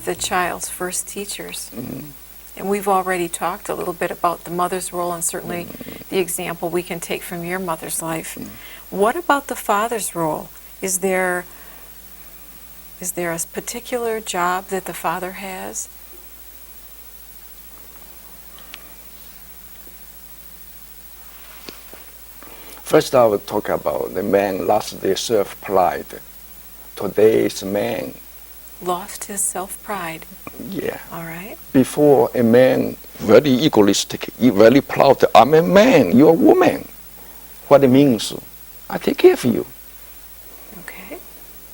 the child's first teachers. And we've already talked a little bit about the mother's role and certainly the example we can take from your mother's life. What about the father's role? Is there a particular job that the father has? First, I will talk about the man lost their self-pride. Today's man. Lost his self-pride. Yeah. All right. Before, a man very egoistic, very proud. I'm a man, you're a woman. What it means, I take care of you. Okay.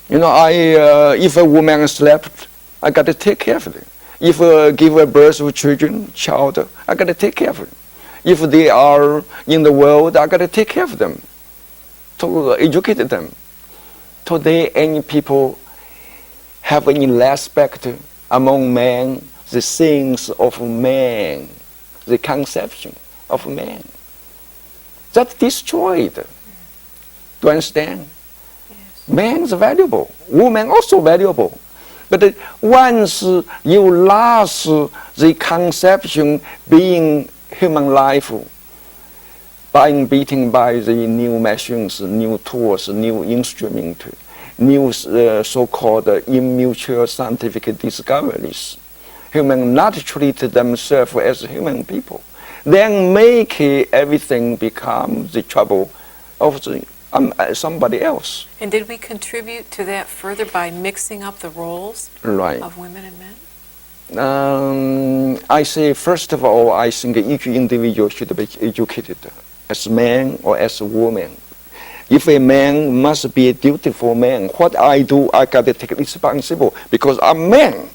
You know, if a woman slept, I got to take care of it. If give a birth to child, I got to take care of it. If they are in the world, I got to take care of them, to educate them. Today, any people have any respect among men, the things of man, the conception of man. That's destroyed. Do you understand? Yes. Man is valuable. Woman also valuable. But once you lost the conception being human life, being beaten by the new machines, new tools, new instruments, new so-called immature scientific discoveries. Humans not treat themselves as human people. Then make everything become the trouble of somebody else. And did we contribute to that further by mixing up the roles of women and men? I say, first of all, I think each individual should be educated as a man or as a woman. If a man must be a dutiful man, what I do, I got to take responsible because I'm a man.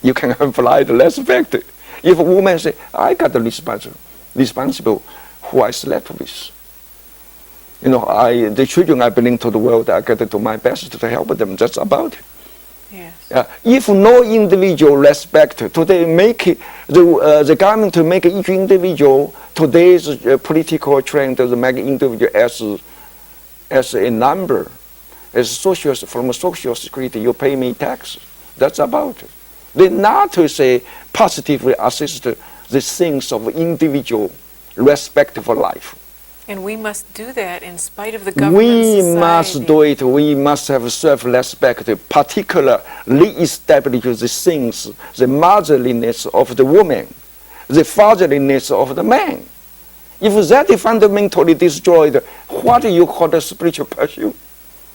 You can apply the respect. If a woman say, I got the responsible who I slept with. You know, the children I bring to the world, I got to do my best to help them. That's about it. Yes. If no individual respect, today make the government to make each individual, today's political trend to make individual as a number, as from social security, you pay me tax. That's about it. They not to say positively assist the things of individual respect for life. And we must do that in spite of the government society. We must do it. We must have self-respect, particularly establish the things, the motherliness of the woman, the fatherliness of the man. If that is fundamentally destroyed, what do you call the spiritual pursuit?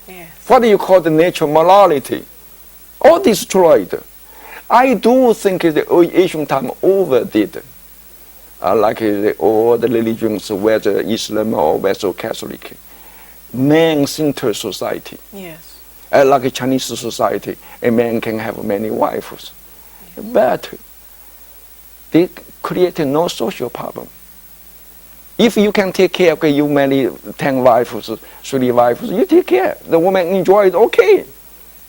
Yes. What do you call the natural morality? All destroyed. I do think the Asian time overdid. Like all the religions, whether Islam or whether Catholic, man-centered society. Yes. Like a Chinese society, a man can have many wives, but they create no social problem. If you can take care, okay, you marry 10 wives, 3 wives, you take care. The woman enjoy it, okay.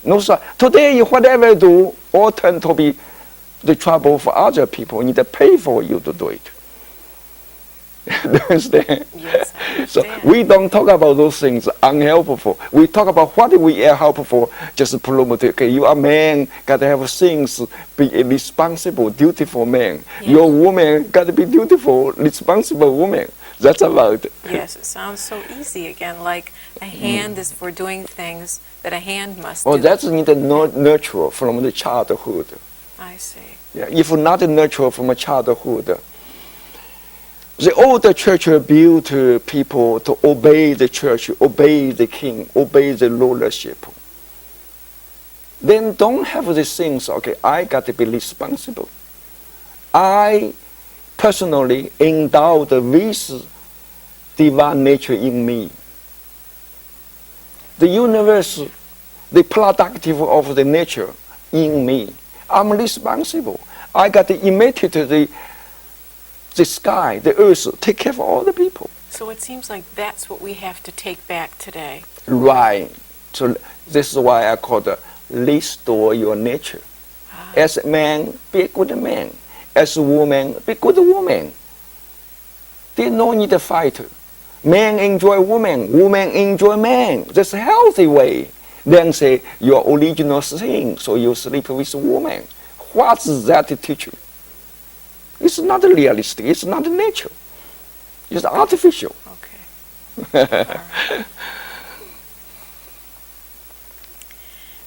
No, sir. Today, whatever you do, all turn to be the trouble for other people. Need to pay for you to do it. Do you understand? Yes, I understand. So we don't talk about those things unhelpful. We talk about what we are helpful. Just promote. Okay, you are man, got to have things. Be a responsible, dutiful man. Yes. Your woman got to be dutiful, responsible woman. That's about it. Yes, it sounds so easy again. Like a hand is for doing things that a hand must do. Oh, that's nurture from the childhood. I see. Yeah, if not nurture from a childhood. The older church built people to obey the church, obey the king, obey the rulership. Then don't have these things, okay, I got to be responsible. I personally endowed with divine nature in me. The universe, the productive of the nature in me. I'm responsible. I got to imitate the sky, the earth, take care of all the people. So it seems like that's what we have to take back today. Right. So this is why I call it restore your nature. As a man, be a good man. As a woman, be a good woman. There's no need to fight. Men enjoy women, women enjoy men. That's a healthy way. Then say your original sin, so you sleep with a woman. What does that teach you? It's not realistic. It's not natural. It's artificial. Okay. All right.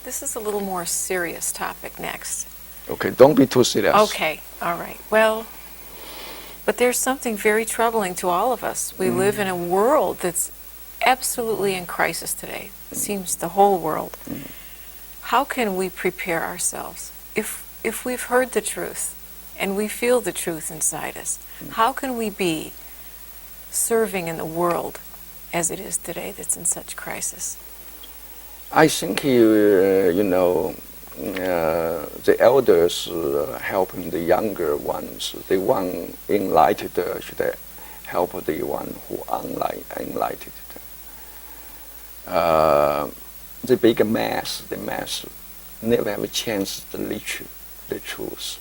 This is a little more serious topic next. Okay, don't be too serious. Okay, all right. Well, but there's something very troubling to all of us. We live in a world that's absolutely in crisis today. It seems the whole world. How can we prepare ourselves? If we've heard the truth and we feel the truth inside us, how can we be serving in the world as it is today that's in such crisis? I think the elders helping the younger ones. The one enlightened should help the one who enlightened. The big mass, never have a chance to reach the truth.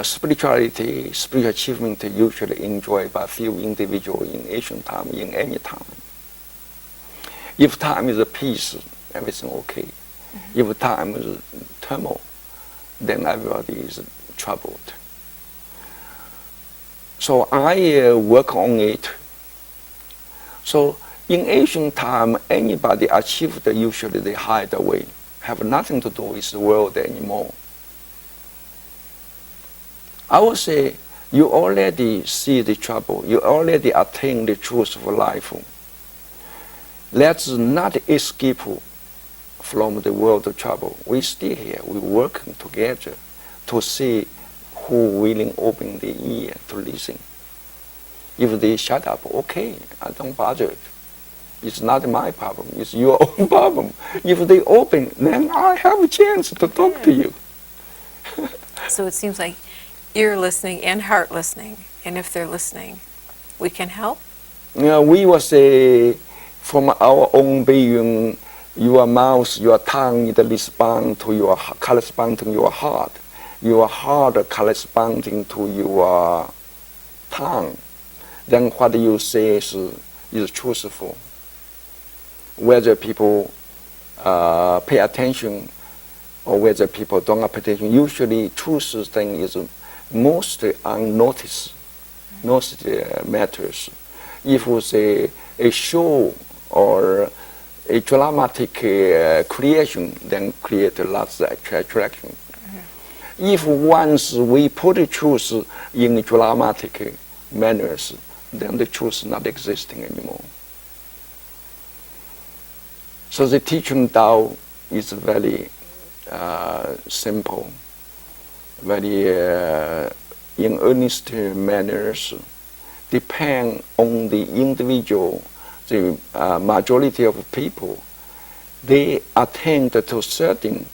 Spirituality, spiritual achievement usually enjoyed by few individuals in ancient time, in any time. If time is peace, everything okay. If time is turmoil, then everybody is troubled. So I work on it. So in ancient time, anybody achieved usually they hide away, have nothing to do with the world anymore. I would say you already see the trouble, you already attain the truth of life. Let's not escape from the world of trouble. We stay here, we working together to see who willing open the ear to listen. If they shut up, okay, I don't bother it. It's not my problem, it's your own problem. If they open, then I have a chance to talk to you. So it seems like ear listening and heart listening, and if they're listening, we can help? We will say, from our own being, your mouth, your tongue it respond to your correspond to your heart corresponding to your tongue. Then what you say is truthful. Whether people pay attention or whether people don't pay attention, usually truth thing is most unnoticed, most matters. If we say a show or a dramatic creation, then create lots of attraction. If once we put the truth in dramatic manners, then the truth is not existing anymore. So the teaching Tao is very simple, very in earnest manners, depend on the individual. The majority of people, they attain to certain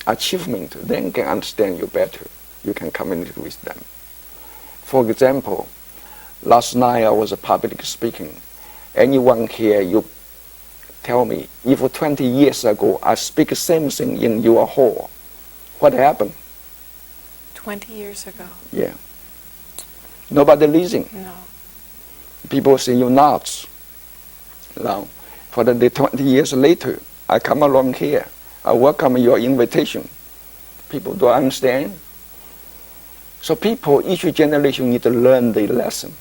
achievement, then can understand you better. You can communicate with them. For example, last night I was public speaking. Anyone here, you tell me, if 20 years ago I speak the same thing in your hall, what happened? 20 years ago? Yeah. Nobody listening. No. People say you're nuts. Now, for the 20 years later, I come along here. I welcome your invitation. People don't understand. So people, each generation need to learn the lesson.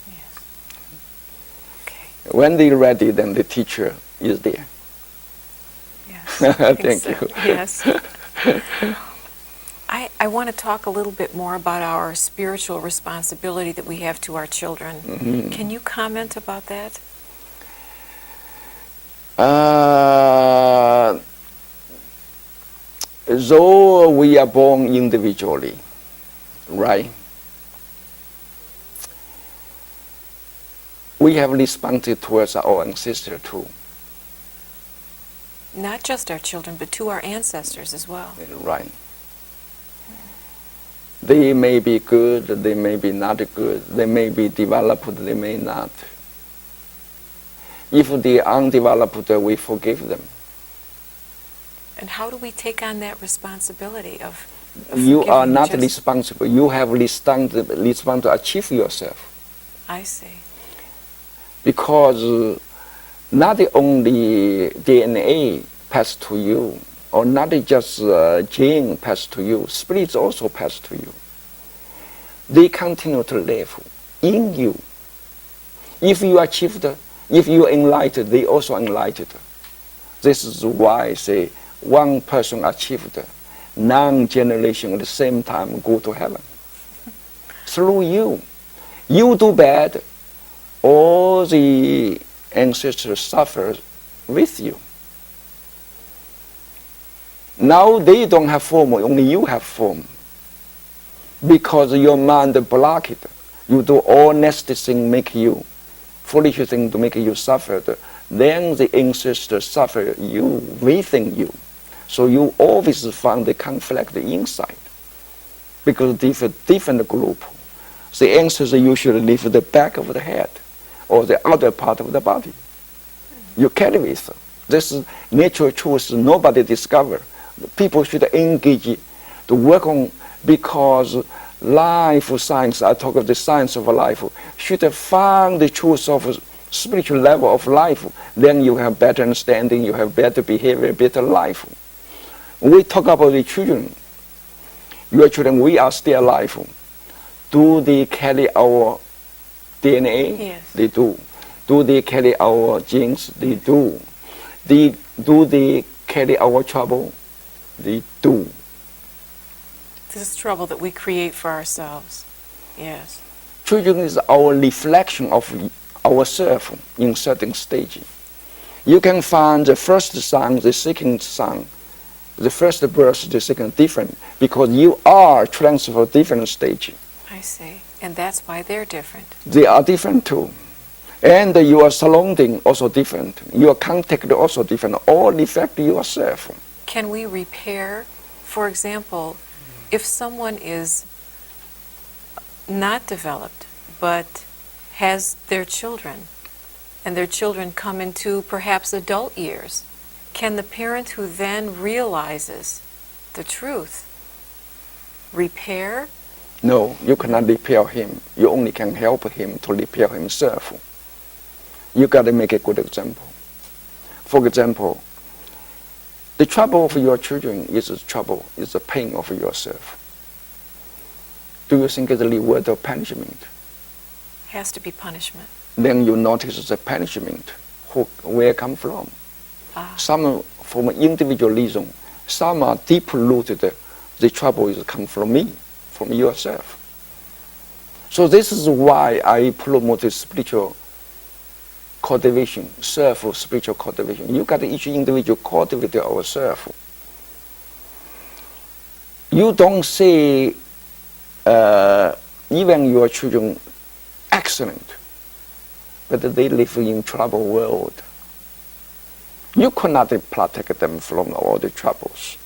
Yes. Okay. When they're ready, then the teacher is there. Yes. I think Thank you. Yes. I want to talk a little bit more about our spiritual responsibility that we have to our children. Mm-hmm. Can you comment about that? Though we are born individually, right? We have responsibility towards our ancestors too. Not just our children, but to our ancestors as well. Right. They may be good, they may be not good, they may be developed, they may not. If they are undeveloped, we forgive them. And how do we take on that responsibility of You are forgiving not just- responsible. You have responsibility to achieve yourself. I see. because not only DNA pass to you, or not just gene pass to you, spirits also pass to you. They continue to live in you. If you achieved, if you are enlightened, they also enlightened. This is why I say one person achieved, 9 generations at the same time go to heaven. Through you. You do bad, all the ancestors suffer with you. Now they don't have form, only you have form. Because your mind blocked it. You do all nasty things make you, foolish things to make you suffer. Then the ancestors suffer you, within you. So you always find the conflict inside. Because different group. The ancestors usually live the back of the head or the other part of the body. You carry with them. This is natural truth nobody discover. People should engage to work on, because life science, I talk of the science of life, should find the truth of spiritual level of life. Then you have better understanding, you have better behavior, better life. When we talk about the children, your children, we are still alive. Do they carry our DNA? Yes. They do. Do they carry our genes? They do. Do they carry our trouble? They do. This is trouble that we create for ourselves. Yes. Children is our reflection of ourselves in certain stage. You can find the first son, the second son, the first birth, the second different, because you are transferred different stage. I see. And that's why they're different. They are different too. And your surrounding also different. Your contact also different. All affect yourself. Can we repair, for example, if someone is not developed but has their children, and their children come into perhaps adult years, can the parent who then realizes the truth repair? No, you cannot repair him. You only can help him to repair himself. You got to make a good example. For example, the trouble of your children is the pain of yourself. Do you think it's a reward or punishment? Has to be punishment. Then you notice the punishment, where it come from. Some from individual reason, some are deep-rooted. The trouble is come from me, from yourself. So this is why I promote spiritual cultivation, self-spiritual cultivation. You got each individual cultivate ourselves. You don't say even your children excellent, but they live in troubled world. You cannot protect them from all the troubles.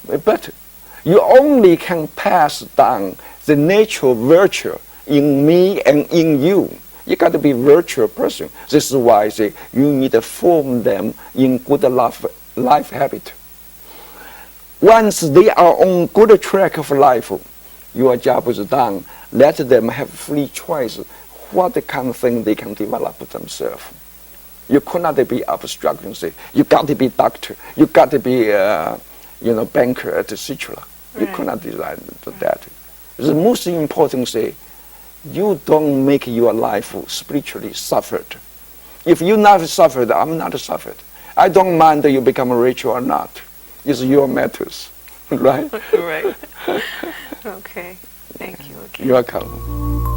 But you only can pass down the natural virtue in me and in you. You got to be a virtuous person. This is why I say you need to form them in good life habit. Once they are on good track of life, your job is done. Let them have free choice what kind of thing they can develop themselves. You could not be obstruction, say, you got to be doctor, you got to be banker, etc. You could not decide that. The most important say, you don't make your life spiritually suffered. If you not suffered, I'm not suffered. I don't mind that you become rich or not. It's your matters, right? Right. Okay. Thank you again. You're welcome.